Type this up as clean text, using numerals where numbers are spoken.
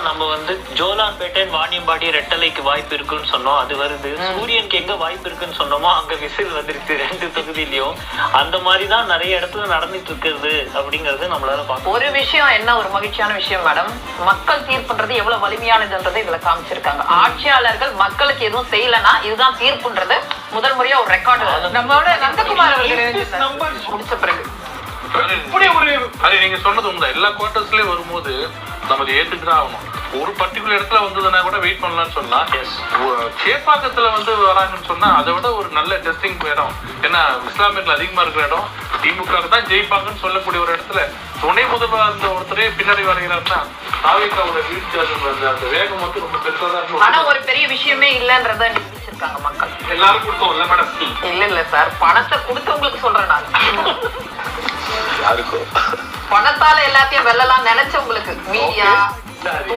நம்ம வந்து ஜோலார்பேட்டை வாணியம்பாடி ரெட்டலைக்கு வாய்ப்பு இருக்குன்னு சொன்னோம், அது வருது. சூரியனுக்கு எங்க வாய்ப்பு இருக்குன்னு சொன்னோமோ அங்க விசில் வந்துருச்சு 2 தொகுதியிலயும். அந்த மாதிரிதான் நிறைய இடத்துல நடந்துட்டு இருக்கிறது அப்படிங்கறது நம்மளால பார்க்க. ஒரு விஷயம் என்ன, ஒரு மகிழ்ச்சியான விஷயம் மேடம், மக்கள் தீர்ப்புன்றது எவ்வளவு வலிமையானதுன்றதை இதுல காமிச்சிருக்காங்க. ஆட்சியாளர்கள் மக்களுக்கு எதுவும் செய்யலன்னா இதுதான் தீர்ப்புன்றது முதல் முறையா ஒரு ரெக்கார்டு நம்மளோட நந்தகுமார் அவர்கள் முடிச்ச பிறகு. நீங்க சொன்னது உண்மை. எல்லா குவார்டர்ஸ்லயும் வரும்போது நம்ம அதை ஏத்துக்குதான் ஆகணும். ஒரு பர்டிகுலர் இடத்துல வந்ததுன்னா கூட வெயிட் பண்ணலாம்னு சொன்னா, சேப்பாக்கத்துல வந்து வராங்கன்னு சொன்னா அதை விட ஒரு நல்ல டெஸ்டிங் இடம். ஏன்னா இஸ்லாமியர்கள் அதிகமா இருக்கிற இடம், திமுக தான் ஜெயிப்பாங்கன்னு சொல்லக்கூடிய ஒரு இடத்துல துணை முதல்வர் இருந்த ஒருத்தரே பின்னாடி வரைகிறாருன்னா தாவேக்காவோட வீழ்ச்சி அந்த வேகம் வந்து ரொம்ப பெருசாதான் இருக்கும். ஆனா ஒரு பெரிய விஷயமே இல்லன்றத நிரூபிச்சிருக்காங்க மக்கள். எல்லாரும் கொடுத்தோம் இல்ல மேடம்? இல்ல சார், பணத்தை கொடுத்தவங்களுக்கு சொல்றேன் நான். யாருக்கும் பணத்தால எல்லாத்தையும் வெல்லலாம் நினைச்சவங்களுக்கு மீடியா